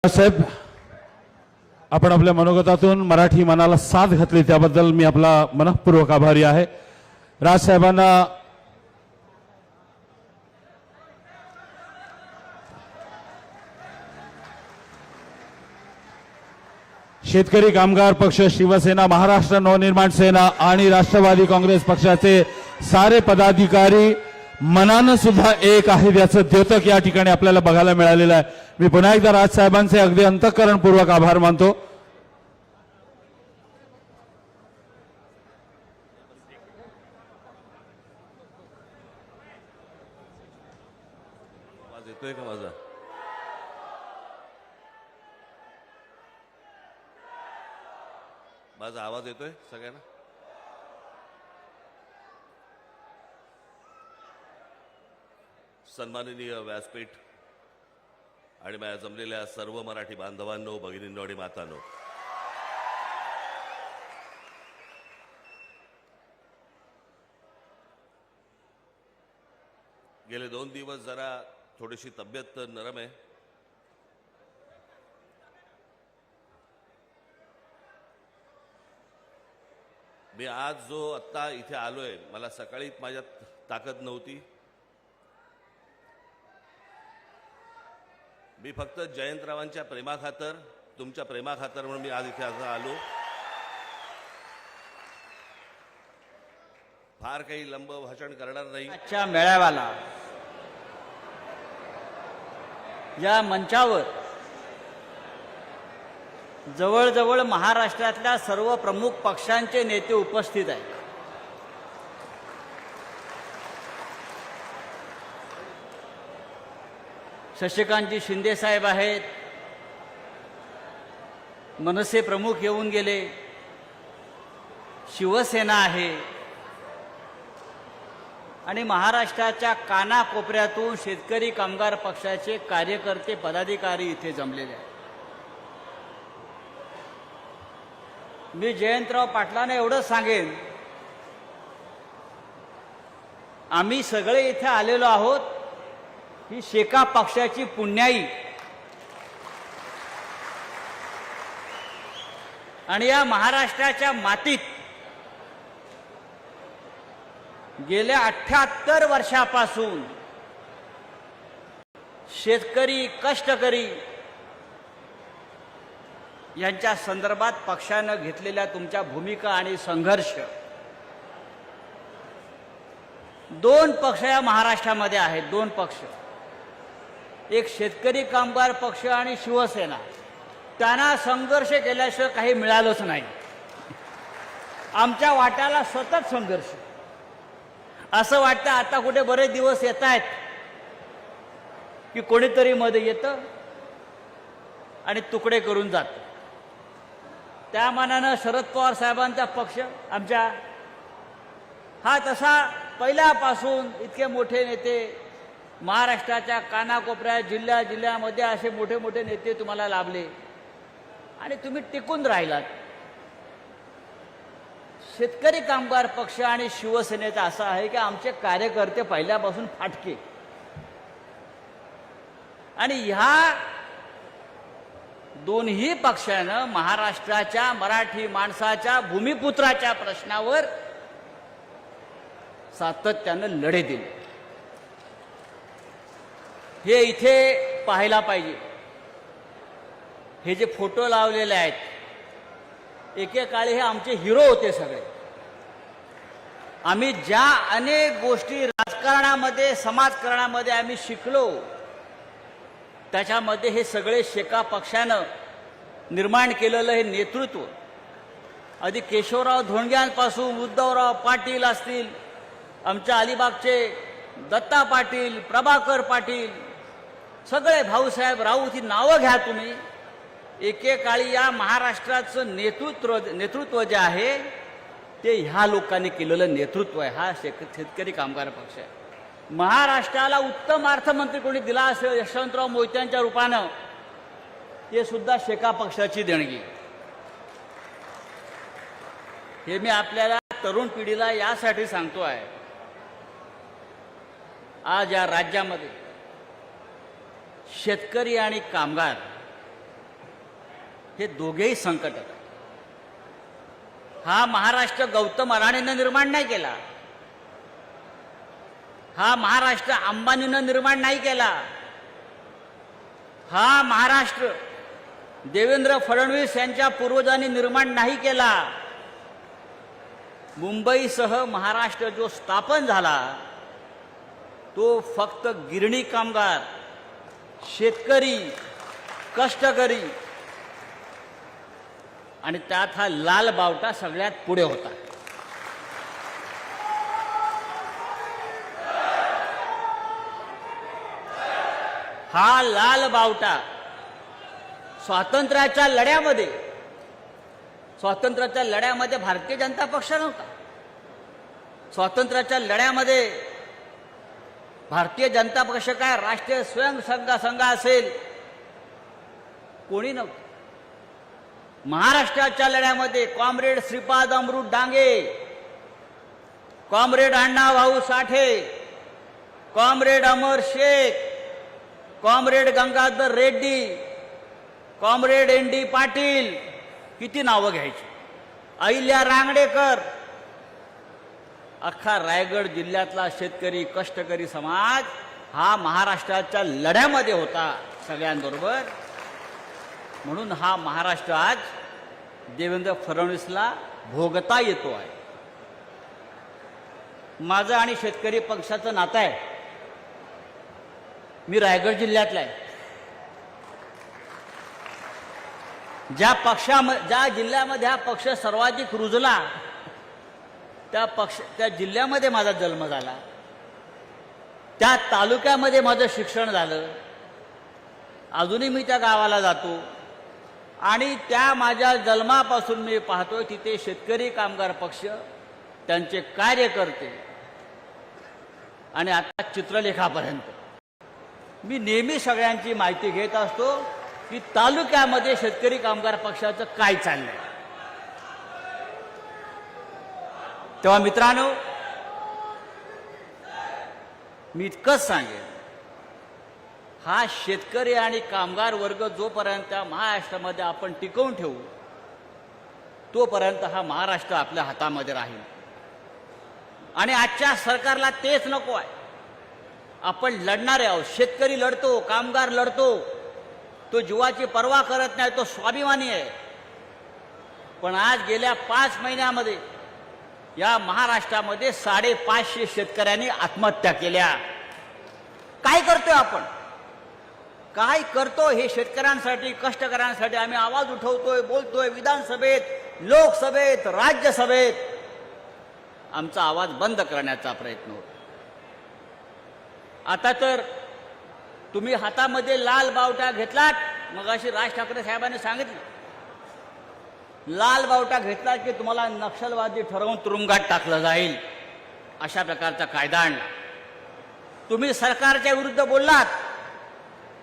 साहेब, आपण आपल्या मनोगतातून मराठी मनाला साथ घातली त्याबद्दल मी आपला मनःपूर्वक आभारी आहे। राजसाहेबांना शेतकरी कामगार पक्ष, शिवसेना, महाराष्ट्र नवनिर्माण सेना आणि राष्ट्रवादी काँग्रेस पक्षाचे सारे पदाधिकारी मनानं सुद्धा एक आहे याचं द्योतक या ठिकाणी आपल्याला बघायला मिळालेलं आहे। मी पुन्हा एकदा राजसाहेबांचे अगदी अंतःकरणपूर्वक आभार मानतो। आवाज येतोय का माझा? माझा आवाज येतोय सगळ्यांना? सन्माननीय व्यासपीठ आणि माझ्या जमलेल्या सर्व मराठी बांधवांनो, भगिनींनो आणि मातांनो, गेले 2 दिवस जरा थोडीशी तब्येत नरम आहे। मी आज जो आत्ता इथे आलोय, मला सकाळी माझ्यात ताकद नव्हती। मी फक्त जयंतरावांच्या प्रेमाखातर, तुमच्या प्रेमाखातर म्हणून मी आज इथे आलो। फार काही लंब भाषण करणार नाही। आजच्या मेळाव्याला या मंचावर जवळजवळ महाराष्ट्रातल्या सर्व प्रमुख पक्षांचे नेते उपस्थित आहेत। शशिकांतजी शिंदे साहेब आहेत, मनसे प्रमुख येऊन गेले, शिवसेना आहे आणि महाराष्ट्राच्या कानाकोपऱ्यातून शेतकरी कामगार पक्षाचे कार्यकर्ते पदाधिकारी इथे जमलेले आहेत। मी जयंतराव पाटलांना एवढं सांगेन, आम्ही सगळे इथे आलेलो आहोत ही शेका पक्षाची पुण्याई आणि या महाराष्ट्राच्या मातीत गेल्या 78 वर्षापासून शेतकरी, कष्टकरी यांच्या संदर्भात पक्षानं घेतलेल्या तुमच्या भूमिका आणि संघर्ष, 2 पक्ष या महाराष्ट्रामध्ये आहेत, 2 पक्ष, एक शेतकरी कामगार पक्ष आणि शिवसेना। त्यांना संघर्ष केल्याशिवाय काही मिळालंच नाही। आमच्या वाट्याला सतत संघर्ष। असं वाटतं आता कुठे बरेच दिवस येत आहेत की कोणीतरी मध्ये येतं आणि तुकडे करून जातं। त्या मानानं शरद पवार साहेबांचा पक्ष आमच्या हा तसा पहिल्यापासून इतके मोठे नेते महाराष्ट्राच्या कानाकोपऱ्यात, जिल्ह्यामध्ये असे मोठे मोठे नेते तुम्हाला लाभले आणि तुम्ही टिकून राहिलात। शेतकरी कामगार पक्ष आणि शिवसेनेचा असा आहे की आमचे कार्यकर्ते पहिल्यापासून फाटके आणि ह्या दोन्ही पक्षानं महाराष्ट्राच्या मराठी माणसाच्या, भूमिपुत्राच्या प्रश्नावर सातत्यानं लढे दिले। हे इथे पाहायला पाहिजे। हे जे फोटो लावलेले आहेत, एकेकाळी हे आमचे हिरो होते सगळे। आम्ही ज्या अनेक गोष्टी राजकारणामध्ये, समाजकारणामध्ये आम्ही शिकलो, त्याच्यामध्ये हे सगळे शेका पक्षानं निर्माण केलेलं हे नेतृत्व, आधी केशवराव धोंडग्यांपासून उद्धवराव पाटील असतील, आमच्या अलिबागचे दत्ता पाटील, प्रभाकर पाटील, सगळे भाऊसाहेब राऊत, ही नावं घ्या तुम्ही। एकेकाळी या महाराष्ट्राचं नेतृत्व जे आहे ते ह्या लोकांनी केलेलं नेतृत्व आहे। हा शेतकरी कामगार पक्ष आहे। महाराष्ट्राला उत्तम अर्थमंत्री कोणी दिला असेल यशवंतराव मोहित्यांच्या रूपानं, हे सुद्धा शेका पक्षाची देणगी। हे मी आपल्याला तरुण पिढीला यासाठी सांगतो आहे, आज या राज्यामध्ये शेतकरी आणि कामगार हे दोघेही संकट आहेत. हा महाराष्ट्र गौतम अडाणीनं निर्माण नाही केला. हा महाराष्ट्र अंबानीनं निर्माण नाही केला. हा महाराष्ट्र देवेंद्र फडणवीस यांच्या पूर्वजांनी निर्माण नाही केला. मुंबईसह महाराष्ट्र जो स्थापन झाला तो फक्त गिरणी कामगार, शेतकरी, कष्टकरी आणि त्यात हा लाल बावटा सगळ्यात पुढे होता. हा लाल बावटा स्वातंत्र्याच्या लढ्यामध्ये भारतीय जनता पक्ष नव्हता. स्वातंत्र्याच्या लढ्यामध्ये भारतीय जनता पक्ष काय राष्ट्रीय स्वयंसेवक संघ असेल कोणी नव्हतं. महाराष्ट्राच्या लढ्यामध्ये comrade Shripad Amrit Dange, comrade Annabhau Sathe, comrade Amar Shaikh, comrade Gangadhar Reddy, comrade N D. Patil, किती नावं घ्यायची, अहिल्या रांगडेकर, अख्खा रायगड जिल्ह्यातला शेतकरी कष्टकरी समाज हा महाराष्ट्राच्या लढ्यामध्ये होता सगळ्यांबरोबर. म्हणून हा महाराष्ट्र आज देवेंद्र फडणवीसला भोगता येतो आहे. माझं आणि शेतकरी पक्षाचं नातं आहे. मी रायगड जिल्ह्यातला आहे. ज्या जिल्ह्यामध्ये हा पक्ष सर्वाधिक रुजला त्या जिल्ह्यामध्ये माझा जन्म झाला. त्या तालुक्यामध्ये माझं शिक्षण झालं. अजूनही मी त्या गावाला जातो आणि त्या माझ्या जन्मापासून मी पाहतोय तिथे शेतकरी कामगार पक्ष, त्यांचे कार्यकर्ते आणि आता चित्रलेखापर्यंत मी नेहमी सगळ्यांची माहिती घेत असतो की तालुक्यामध्ये शेतकरी कामगार पक्षाचं काय चाललंय. तेव्हा मित्रांनो, मी इतकंच सांगेन, हा शेतकरी आणि कामगार वर्ग जोपर्यंत महाराष्ट्रामध्ये आपण टिकवून ठेवू तोपर्यंत हा महाराष्ट्र आपल्या हातामध्ये राहील. आणि आजच्या सरकारला तेच नको आहे. आपण लढणारे आहोत. शेतकरी लढतो, कामगार लढतो, तो जीवाची पर्वा करत नाही, तो स्वाभिमानी आहे. पण आज गेल्या 5 महिन्यामध्ये या महाराष्ट्रामध्ये 550 शेतकऱ्यांनी आत्महत्या केल्या. काय करतोय आपण? काय करतो हे शेतकऱ्यांसाठी, कष्टकऱ्यांसाठी आम्ही आवाज उठवतोय, बोलतोय. विधानसभेत, लोकसभेत, राज्यसभेत आमचा आवाज बंद करण्याचा प्रयत्न होतो. आता तर तुम्ही हातामध्ये लाल बावटा घेतलात. मगाशी राज ठाकरे साहेबांनी सांगितलं, लाल बावटा घेतला की तुम्हाला नक्षलवादी ठरवून तुरुंगात टाकलं जाईल, अशा प्रकारचा कायदा आणला. तुम्ही सरकारच्या विरुद्ध बोललात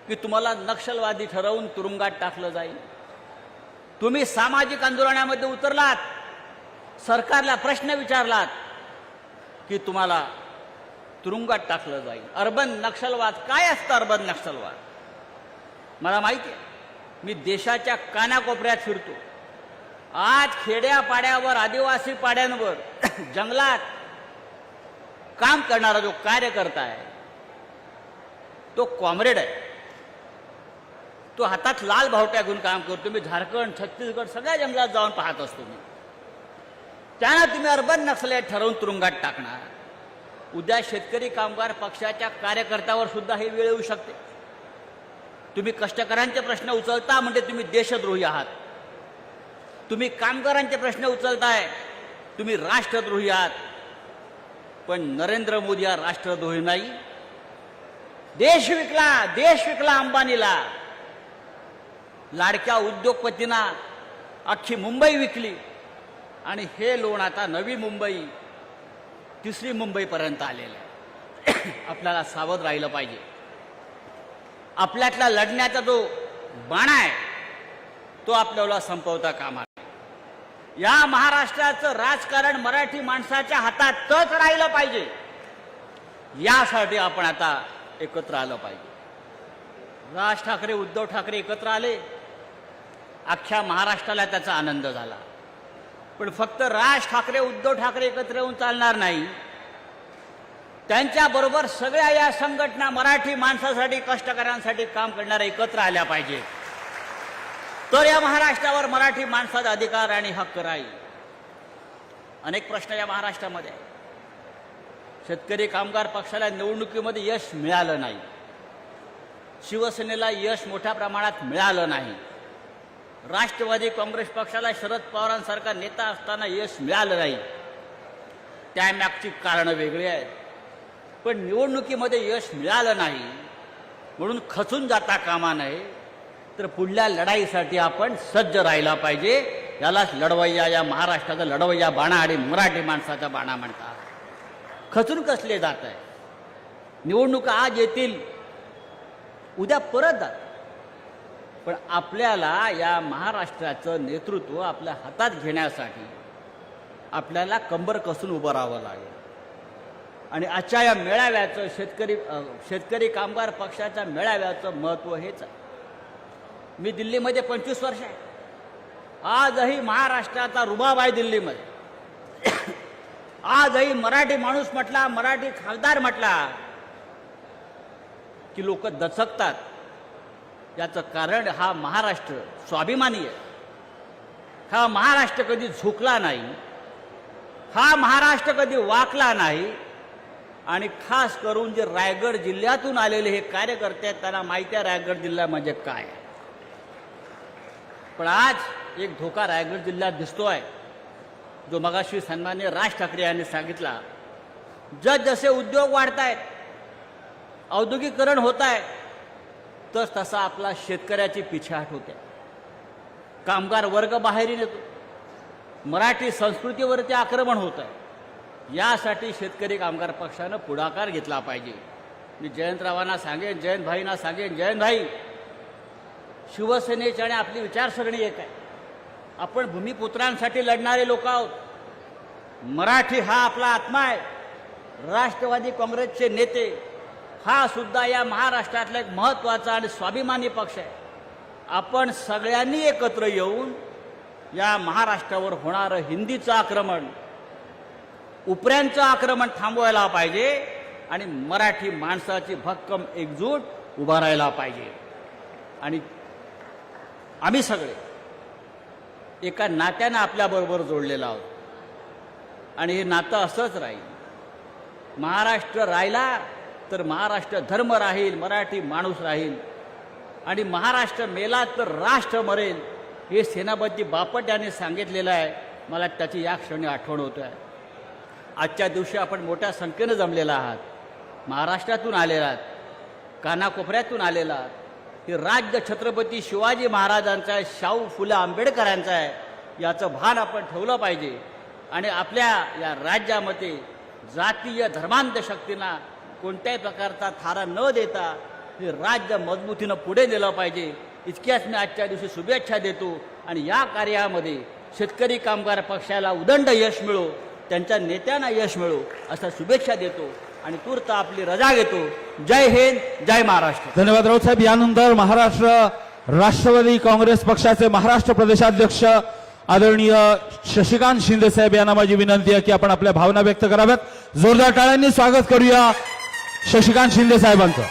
की तुम्हाला नक्षलवादी ठरवून तुरुंगात टाकलं जाईल. तुम्ही सामाजिक आंदोलनामध्ये उतरलात, सरकारला प्रश्न विचारलात की तुम्हाला तुरुंगात टाकलं जाईल. अर्बन नक्षलवाद काय असतं? अर्बन नक्षलवाद मला माहिती आहे. मी देशाच्या कानाकोपऱ्यात फिरतो. आज खेड्यापाड्यावर, आदिवासी पाड्यांवर, जंगलात काम करणारा जो कार्यकर्ता आहे तो कॉम्रेड आहे. तो हातात लाल बावटा घेऊन काम करतो. मी झारखंड, छत्तीसगड सगळ्या जंगलात जाऊन पाहत असतो. मी त्यांना तुम्ही अर्बन नक्षली ठरवून तुरुंगात टाकणार. उद्या शेतकरी कामगार पक्षाच्या कार्यकर्त्यावर सुद्धा ही वेळ येऊ शकते. तुम्ही कष्टकऱ्यांचे प्रश्न उचलता म्हणजे तुम्ही देशद्रोही आहात. तुम्ही कामगारांचे प्रश्न उचलताय, तुम्ही राष्ट्रद्रोही आहात. पण नरेंद्र मोदी हा राष्ट्रद्रोही नाही. देश विकला अंबानीला. लाडक्या उद्योगपतींना अख्खी मुंबई विकली आणि हे लोण आता नवी मुंबई, तिसरी मुंबईपर्यंत आलेलं आहे. आपल्याला सावध राहिलं पाहिजे. आपल्यातला लढण्याचा जो बाणा आहे तो आपल्याला संपवता कामा नये. या महाराष्ट्राचं राजकारण मराठी माणसाच्या हातातच राहिलं पाहिजे. यासाठी आपण आता एकत्र आलं पाहिजे. राज ठाकरे, उद्धव ठाकरे एकत्र आले. अख्ख्या महाराष्ट्राला त्याचा आनंद झाला. पण फक्त राज ठाकरे उद्धव ठाकरे एकत्र येऊन चालणार नाही. त्यांच्याबरोबर सगळ्या या संघटना मराठी माणसासाठी कष्टकऱ्यांसाठी काम करणाऱ्या एकत्र आल्या पाहिजेत. तर या महाराष्ट्रावर मराठी माणसाचा अधिकार आणि हक्क राहील. अनेक प्रश्न या महाराष्ट्रामध्ये आहेत. शेतकरी कामगार पक्षाला निवडणुकीमध्ये यश मिळालं नाही. शिवसेनेला यश मोठ्या प्रमाणात मिळालं नाही. राष्ट्रवादी काँग्रेस पक्षाला शरद पवारांसारखा नेता असताना यश मिळालं नाही. त्यामागची कारणं वेगळी आहेत. पण निवडणुकीमध्ये यश मिळालं नाही म्हणून खचून जाता कामा नये. तर पुढल्या लढाईसाठी आपण सज्ज राहायला पाहिजे. यालाच लढवय्या, या महाराष्ट्राचा लढवय्या बाणा आणि मराठी माणसाचा बाणा म्हणतात. खचून कसले जात आहे. निवडणुका आज येतील, उद्या परत जात. पण आपल्याला या महाराष्ट्राचं नेतृत्व आपल्या हातात घेण्यासाठी आपल्याला कंबर कसून उभं राहावं लागेल. आणि आजच्या या मेळाव्याचं शेतकरी कामगार पक्षाच्या मेळाव्याचं महत्त्व हेच आहे. मी दिल्लीमध्ये 25 वर्ष आहे. आजही महाराष्ट्राचा रुबाब आहे दिल्लीमध्ये. आजही मराठी माणूस म्हटला, मराठी खासदार म्हटला की लोक दचकतात. याचं कारण हा महाराष्ट्र स्वाभिमानी आहे. हा महाराष्ट्र कधी झुकला नाही. हा महाराष्ट्र कधी वाकला नाही. आणि खास करून जे रायगड जिल्ह्यातून आलेले हे कार्यकर्ते आहेत त्यांना माहिती आहे रायगड जिल्हा म्हणजे काय. पण आज एक धोका रायगड जिल्ह्यात दिसतोय, जो मगाशी सन्माननीय राज ठाकरे यांनी सांगितला. जसे उद्योग वाढत आहेत, औद्योगिकरण होत आहे, तसा आपला शेतकऱ्याची पिछेहाट होते. कामगार वर्ग बाहेरून येतो. मराठी संस्कृतीवरती आक्रमण होत आहे. यासाठी शेतकरी कामगार पक्षानं पुढाकार घेतला पाहिजे. मी जयंतरावांना सांगेन, जयंतभाईंना सांगेन, जयंतभाई, शिवसेनेची आणि आपली विचारसरणी एक आहे. आपण भूमिपुत्रांसाठी लढणारे लोक आहोत. मराठी हा आपला आत्मा आहे. राष्ट्रवादी काँग्रेसचे नेते हा सुद्धा या महाराष्ट्रातला एक महत्त्वाचा आणि स्वाभिमानी पक्ष आहे. आपण सगळ्यांनी एकत्र येऊन या महाराष्ट्रावर होणारं हिंदीचं आक्रमण, उपऱ्यांचं आक्रमण थांबवायला पाहिजे आणि मराठी माणसाची भक्कम एकजूट उभा राहायला पाहिजे. आणि आम्ही सगळे एका नात्यानं आपल्याबरोबर जोडलेलो आहोत. आणि हे नातं असंच राहील. महाराष्ट्र राहिला तर महाराष्ट्र धर्म राहील, मराठी माणूस राहील. आणि महाराष्ट्र मेला तर राष्ट्र मरेल, हे सेनापती बापट यांनी सांगितलेलं आहे. मला त्याची या क्षणी आठवण होत आहे. आजच्या दिवशी आपण मोठ्या संख्येनं जमलेला आहात. महाराष्ट्रातून आलेला आहात, कानाकोपऱ्यातून आलेला आहात. हे राज्य छत्रपती शिवाजी महाराजांचं आहे, शाहू फुले आंबेडकरांचं आहे. याचं भान आपण ठेवलं पाहिजे. आणि आपल्या या राज्यामध्ये जातीय धर्मांध शक्तींना कोणत्याही प्रकारचा थारा न देता हे राज्य मजबूतीनं पुढे नेलं पाहिजे. इतक्याच मी आजच्या दिवशी शुभेच्छा देतो. आणि या कार्यामध्ये शेतकरी कामगार पक्षाला उदंड यश मिळो, त्यांच्या नेत्यांना यश मिळो अशा शुभेच्छा देतो आणि तूर्त आपली रजा घेतो. जय हिंद, जय महाराष्ट्र. धन्यवाद राऊत साहेब. यानंतर महाराष्ट्र राष्ट्रवादी काँग्रेस पक्षाचे महाराष्ट्र प्रदेशाध्यक्ष आदरणीय शशिकांत शिंदे साहेब यांना माझी विनंती आहे की आपण आपल्या भावना व्यक्त कराव्यात. जोरदार टाळ्यांनी स्वागत करूया शशिकांत शिंदे साहेबांचं.